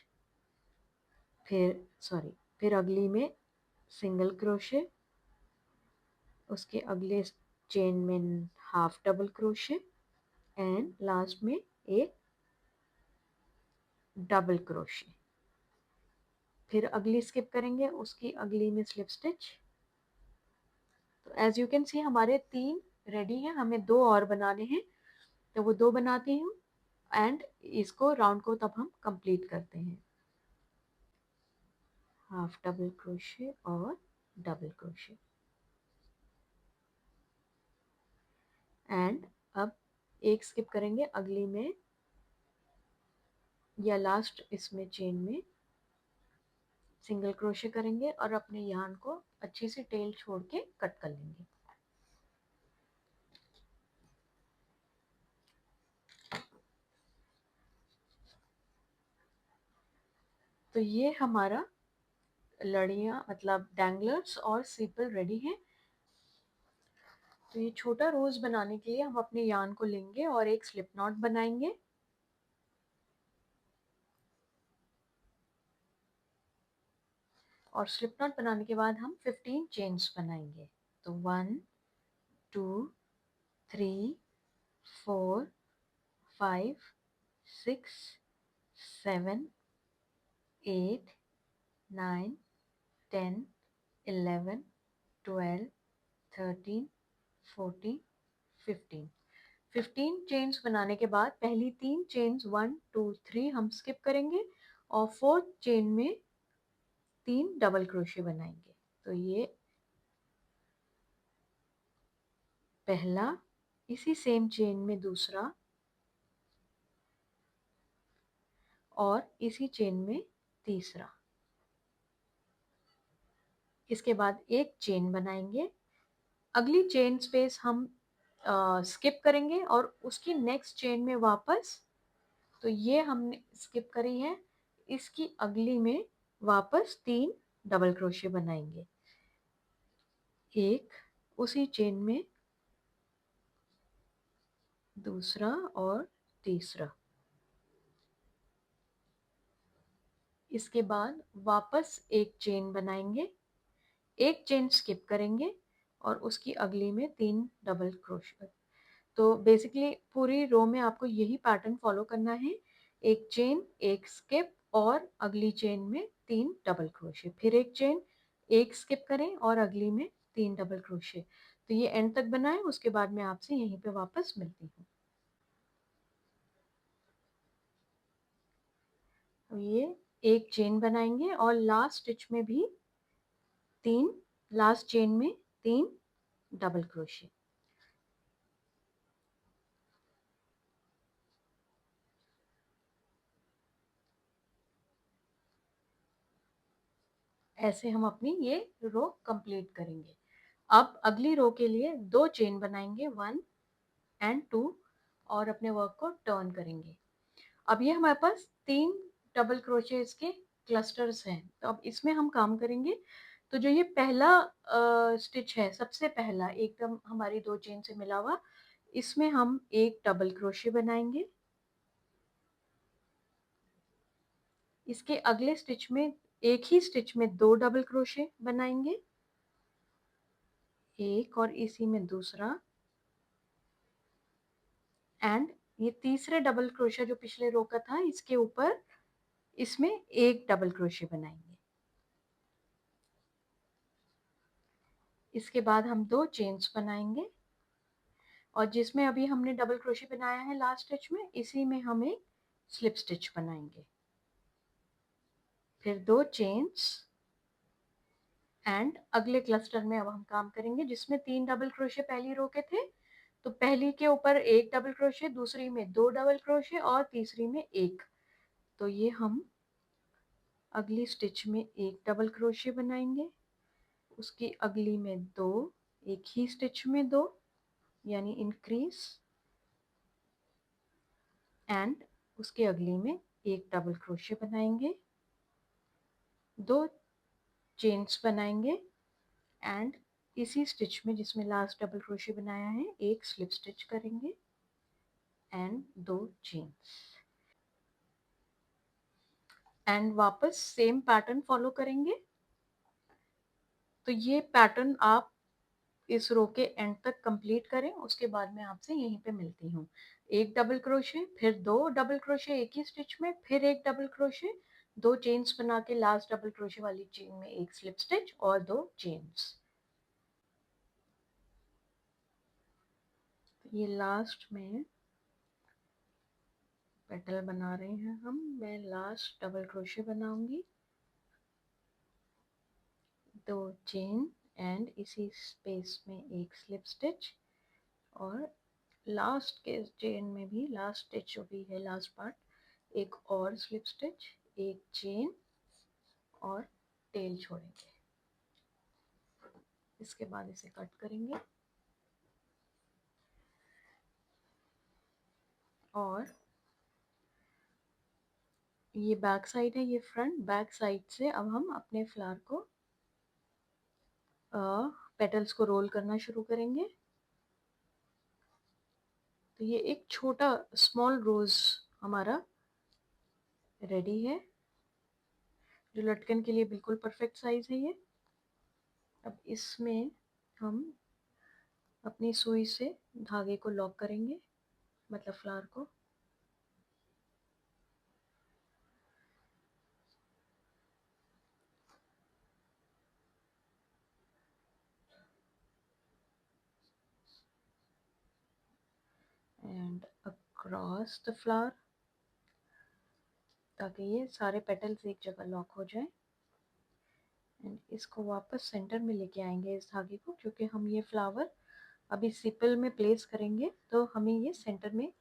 फिर अगली में सिंगल क्रोशे, उसके अगले चेन में half double crochet, and last में एक डबल क्रोशे। फिर अगली स्किप करेंगे, उसकी अगली में स्लिप स्टिच। तो एज यू कैन सी हमारे 3 रेडी हैं, हमें 2 और बनाने हैं। तो वो 2 बनाती हूँ, एंड इसको राउंड को तब हम कंप्लीट करते हैं। हाफ डबल क्रोशे और डबल क्रोशे, एंड अब एक स्किप करेंगे, अगली में या लास्ट इसमें चेन में सिंगल क्रोशे करेंगे और अपने यार्न को अच्छी सी टेल छोड़ के कट कर लेंगे। तो ये हमारा लड़ियाँ, मतलब डैंगलर्स और सीपल रेडी हैं। तो ये छोटा रोज बनाने के लिए हम अपने यार्न को लेंगे और एक स्लिप नॉट बनाएंगे, और स्लिप नॉट बनाने के बाद हम 15 चेन्स बनाएंगे। तो 1 2 3 4 5 6 7 8 9 10 11 12 13 14 15। 15 चेन्स बनाने के बाद पहली 3 चेन्स 1 2 3 हम स्किप करेंगे, और फोर्थ चेन में 3 डबल क्रोशे बनाएंगे। तो ये पहला, इसी सेम चेन में दूसरा, और इसी चेन में तीसरा। इसके बाद एक चेन बनाएंगे, अगली चेन स्पेस हम स्किप करेंगे और उसकी नेक्स्ट चेन में वापस, तो ये हमने स्किप करी है, इसकी अगली में वापस 3 डबल क्रोशे बनाएंगे, एक उसी चेन में, दूसरा और तीसरा। इसके बाद वापस एक चेन बनाएंगे, एक चेन स्किप करेंगे और उसकी अगली में 3 डबल क्रोशेट। तो बेसिकली पूरी रो में आपको यही पैटर्न फॉलो करना है, एक चेन, एक स्किप और अगली चेन में 3 डबल क्रोशे, फिर एक चेन, एक स्किप करें और अगली में 3 डबल क्रोशे। तो ये एंड तक बनाएं, उसके बाद मैं आपसे यहीं पे वापस मिलती हूँ। तो ये एक चेन बनाएंगे और लास्ट स्टिच में भी 3, लास्ट चेन में 3 डबल क्रोशे। ऐसे हम अपनी ये रो कंप्लीट करेंगे। अब अगली रो के लिए 2 चेन बनाएंगे, 1 एंड 2, और अपने वर्क को टर्न करेंगे। अब ये हमारे पास 3 डबल क्रोशेस के क्लस्टर्स हैं, तो अब इसमें हम काम करेंगे। तो जो ये पहला स्टिच है, सबसे पहला एकदम हमारी 2 चेन से मिला हुआ, इसमें हम एक डबल क्रोशे बनाएंगे। इसके अगले स्टिच में, एक ही स्टिच में 2 डबल क्रोशे बनाएंगे, एक और इसी में दूसरा, एंड ये तीसरे डबल क्रोशे जो पिछले रो का था, इसके ऊपर इसमें एक डबल क्रोशे बनाएंगे। इसके बाद हम 2 चेन्स बनाएंगे और जिसमें अभी हमने डबल क्रोशे बनाया है लास्ट स्टिच में, इसी में हम एक स्लिप स्टिच बनाएंगे, फिर 2 चेन्स, एंड अगले क्लस्टर में अब हम काम करेंगे जिसमें 3 डबल क्रोशे पहली रो के थे। तो पहली के ऊपर एक डबल क्रोशे, दूसरी में 2 डबल क्रोशे और तीसरी में एक। तो ये हम अगली स्टिच में एक डबल क्रोशे बनाएंगे, उसकी अगली में 2, एक ही स्टिच में 2, यानी इंक्रीज, एंड उसके अगली में एक डबल क्रोशे बनाएंगे, 2 चेन्स बनाएंगे, एंड इसी स्टिच में जिसमें लास्ट डबल क्रोशे बनाया है, एक स्लिप स्टिच करेंगे एंड 2 चेन्स, एंड वापस सेम पैटर्न फॉलो करेंगे। तो ये पैटर्न आप इस रो के एंड तक कंप्लीट करें, उसके बाद मैं आपसे यहीं पे मिलती हूँ। एक डबल क्रोशे, फिर 2 डबल क्रोशे एक ही स्टिच में, फिर एक डबल क्रोशे, 2 चेन्स बना के लास्ट डबल क्रोशे वाली चेन में एक स्लिप स्टिच और 2 चेन्स। ये लास्ट में पेटल बना रहे हैं हम, मैं लास्ट डबल क्रोशे बनाऊंगी, 2 चेन एंड इसी स्पेस में एक स्लिप स्टिच, और लास्ट के चेन में भी लास्ट स्टिच जो भी है लास्ट पार्ट, एक और स्लिप स्टिच, एक चेन और टेल छोड़ेंगे। इसके बाद इसे कट करेंगे और ये बैक साइड है, ये फ्रंट, बैक साइड से अब हम अपने फ्लावर को पेटल्स को रोल करना शुरू करेंगे। तो ये एक छोटा स्मॉल रोज हमारा रेडी है, जो लटकन के लिए बिल्कुल परफेक्ट साइज है ये। अब इसमें हम अपनी सुई से धागे को लॉक करेंगे, मतलब फ्लावर को, एंड अक्रॉस द फ्लावर, ताकि ये सारे पेटल्स एक जगह लॉक हो जाए। एंड इसको वापस सेंटर में लेके आएंगे इस धागे को, क्योंकि हम ये फ्लावर अभी सिपल में प्लेस करेंगे, तो हमें ये सेंटर में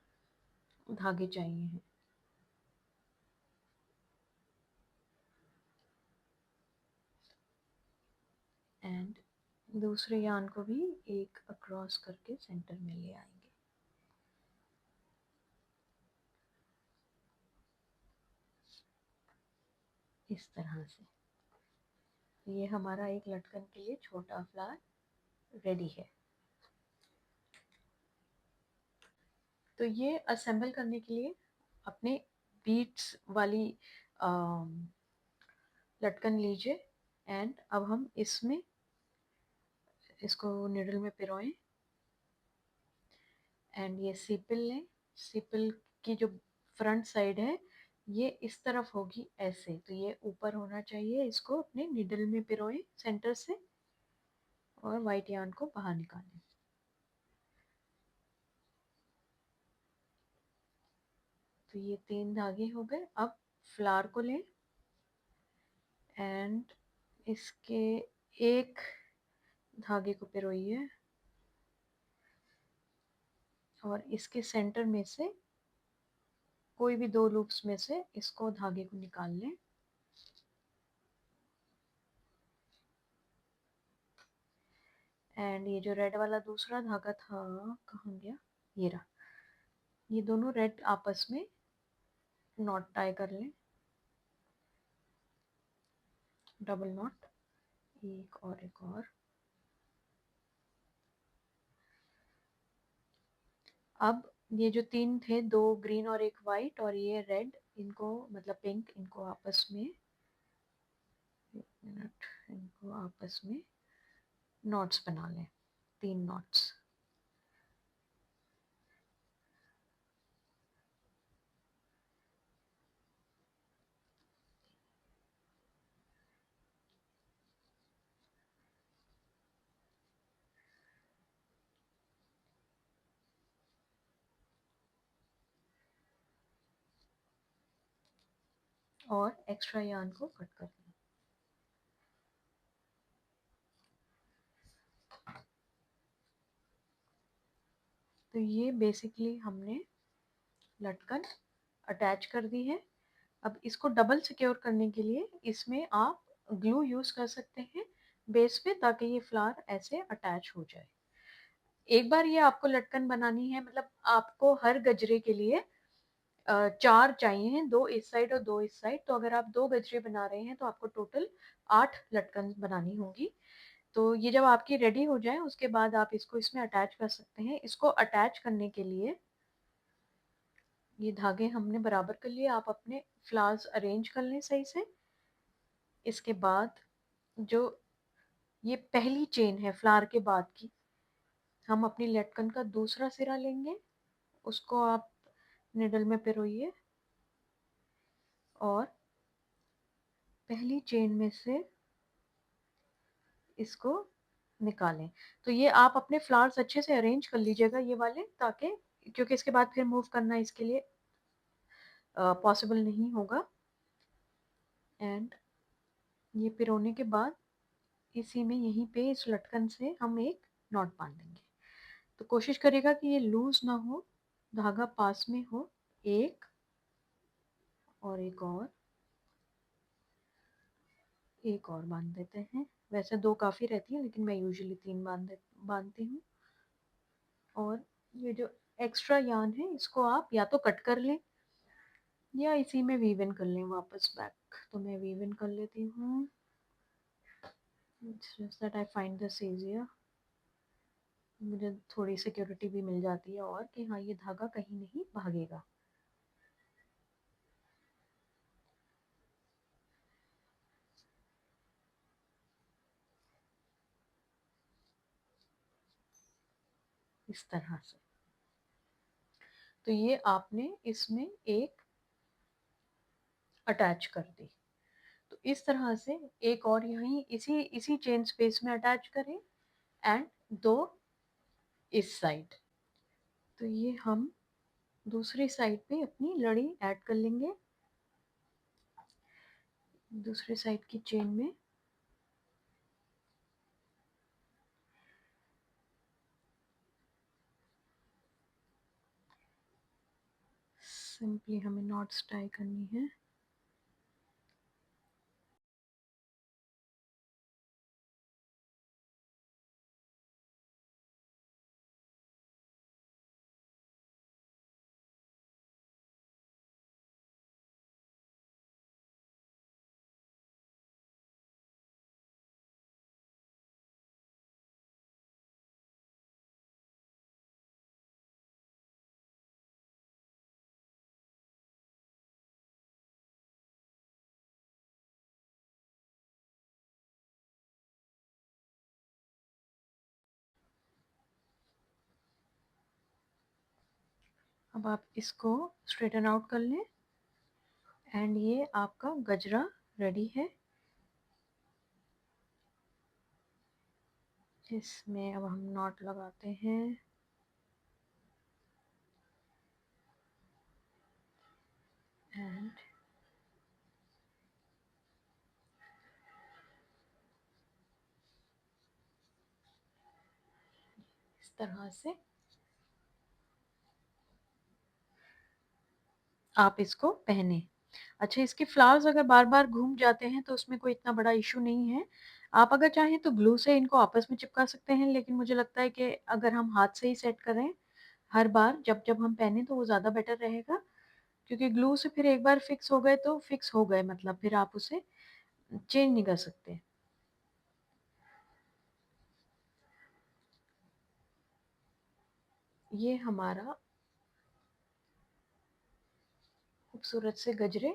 धागे चाहिए हैं। एंड दूसरे यार्न को भी एक अक्रॉस करके सेंटर में ले आएंगे, इस तरह से। ये हमारा एक लटकन के लिए छोटा फ्लावर रेडी है। तो ये असेंबल करने के लिए अपने बीट्स वाली लटकन लीजिए एंड अब हम इसमें इसको निडल में पिरोएं एंड ये सीपल लें। सीपल की जो फ्रंट साइड है ये इस तरफ होगी ऐसे, तो ये ऊपर होना चाहिए। इसको अपने निडल में पिरोएं सेंटर से और वाइट यार्न को बाहर निकालें। तो ये 3 धागे हो गए। अब फ्लावर को लें एंड इसके एक धागे को पिरोइए और इसके सेंटर में से कोई भी 2 लूप्स में से इसको धागे को निकाल लें। एंड ये जो रेड वाला दूसरा धागा था कहाँ गया, ये रहा। ये दोनों रेड आपस में नॉट टाई कर लें, डबल नॉट, एक और एक और। अब ये जो 3 थे, 2 ग्रीन और एक वाइट और ये रेड, इनको मतलब पिंक, इनको आपस में, एक मिनट, इनको आपस में नॉट्स बना लें, 3 नॉट्स। और एक्स्ट्रा यार्न को कट कर लें। तो ये बेसिकली हमने लटकन अटैच कर दी है। अब इसको डबल सिक्योर करने के लिए इसमें आप ग्लू यूज कर सकते हैं बेस पे, ताकि ये फ्लावर ऐसे अटैच हो जाए। एक बार ये आपको लटकन बनानी है, मतलब आपको हर गजरे के लिए 4 चाहिए हैं, 2 इस साइड और 2 इस साइड। तो अगर आप 2 गजरे बना रहे हैं तो आपको टोटल 8 लटकन बनानी होगी। तो ये जब आपकी रेडी हो जाए उसके बाद आप इसको इसमें अटैच कर सकते हैं। इसको अटैच करने के लिए ये धागे हमने बराबर कर लिए। आप अपने फ्लावर्स अरेंज कर लें सही से। इसके बाद जो ये पहली चेन है फ्लावर के बाद की, हम अपनी लटकन का दूसरा सिरा लेंगे, उसको आप निडल में पिरोइए और पहली चेन में से इसको निकालें। तो ये आप अपने फ्लावर्स अच्छे से अरेंज कर लीजिएगा ये वाले, ताकि क्योंकि इसके बाद फिर मूव करना इसके लिए पॉसिबल नहीं होगा। एंड ये पिरोने के बाद इसी में यहीं पे इस लटकन से हम एक नॉट बांध देंगे। तो कोशिश करेगा कि ये लूज ना हो, धागा पास में हो। एक और एक और बांध देते हैं। वैसे 2 काफ़ी रहती है लेकिन मैं यूजुअली 3 बांधती हूँ। और ये जो एक्स्ट्रा यार्न है इसको आप या तो कट कर लें या इसी में वीव इन कर लें वापस बैक। तो मैं वीव इन कर लेती हूँ। It's just that I find this easier। मुझे थोड़ी सिक्योरिटी भी मिल जाती है और कि हाँ ये धागा कहीं नहीं भागेगा। इस तरह से। तो ये आपने इसमें एक अटैच कर दी। तो इस तरह से एक और यहीं इसी इसी चेन स्पेस में अटैच करें एंड 2 इस साइड। तो ये हम दूसरी साइड पे अपनी लड़ी ऐड कर लेंगे, दूसरी साइड की चेन में। सिंपली हमें नॉट्स टाई करनी है। अब आप इसको स्ट्रेटन आउट कर लें एंड ये आपका गजरा रेडी है। इसमें अब हम नॉट लगाते हैं। एंड इस तरह से आप इसको पहने। अच्छा, इसके फ्लावर्स अगर बार बार घूम जाते हैं तो उसमें कोई इतना बड़ा इशू नहीं है। आप अगर चाहें तो ग्लू से इनको आपस में चिपका सकते हैं, लेकिन मुझे लगता है कि अगर हम हाथ से ही सेट करें हर बार जब जब हम पहने तो वो ज़्यादा बेटर रहेगा, क्योंकि ग्लू से फिर एक बार फिक्स हो गए तो फिक्स हो गए, मतलब फिर आप उसे चेंज नहीं कर सकते। ये हमारा खूबसूरत से गजरे,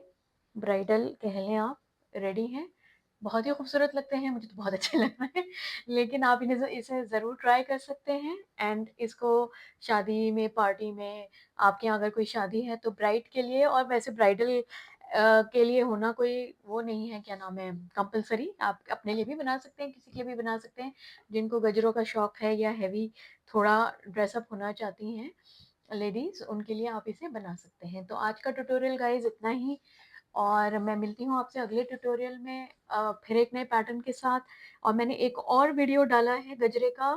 ब्राइडल कह लें आप, रेडी हैं। बहुत ही खूबसूरत लगते हैं, मुझे तो बहुत अच्छे लग रहे हैं। लेकिन आप इन्हें इसे ज़रूर ट्राई कर सकते हैं। एंड इसको शादी में, पार्टी में, आपके यहाँ अगर कोई शादी है तो ब्राइड के लिए, और वैसे ब्राइडल के लिए होना कोई वो नहीं है, क्या नाम है, कंपलसरी। आप अपने लिए भी बना सकते हैं, किसी के लिए भी बना सकते हैं जिनको गजरों का शौक है या हैवी थोड़ा ड्रेसअप होना चाहती हैं लेडीज, उनके लिए आप इसे बना सकते हैं। तो आज का ट्यूटोरियल गाइज इतना ही, और मैं मिलती हूँ आपसे अगले ट्यूटोरियल में फिर एक नए पैटर्न के साथ। और मैंने एक और वीडियो डाला है गजरे का,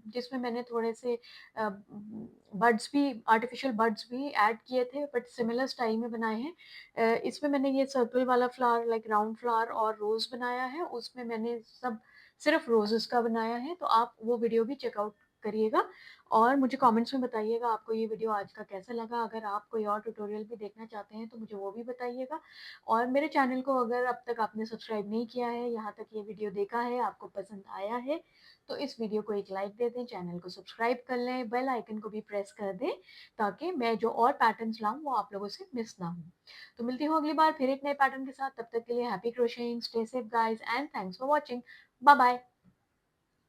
जिसमें मैंने थोड़े से बर्ड्स भी, आर्टिफिशियल बर्ड्स भी ऐड किए थे, बट सिमिलर स्टाइल में बनाए हैं। इसमें मैंने ये सर्कल वाला फ्लावर, लाइक राउंड फ्लावर और रोज बनाया है, उसमें मैंने सब सिर्फ रोजेस का बनाया है। तो आप वो वीडियो भी चेकआउट करिएगा और मुझे कमेंट्स में बताइएगा आपको ये वीडियो आज का कैसा लगा। अगर आप कोई और ट्यूटोरियल भी देखना चाहते हैं तो मुझे वो भी बताइएगा। और मेरे चैनल को अगर अब तक आपने सब्सक्राइब नहीं किया है, यहाँ तक ये वीडियो देखा है, आपको पसंद आया है, तो इस वीडियो को एक लाइक दे दें, चैनल को सब्सक्राइब कर लें, बेल आइकन को भी प्रेस कर दें, ताकि मैं जो और पैटर्न्स लाऊं वो आप लोगों से मिस ना हो। तो मिलती हूँ अगली बार फिर एक नए पैटर्न के साथ। तब तक के लिए happy crocheting, stay safe guys, and thanks for watching. Bye bye.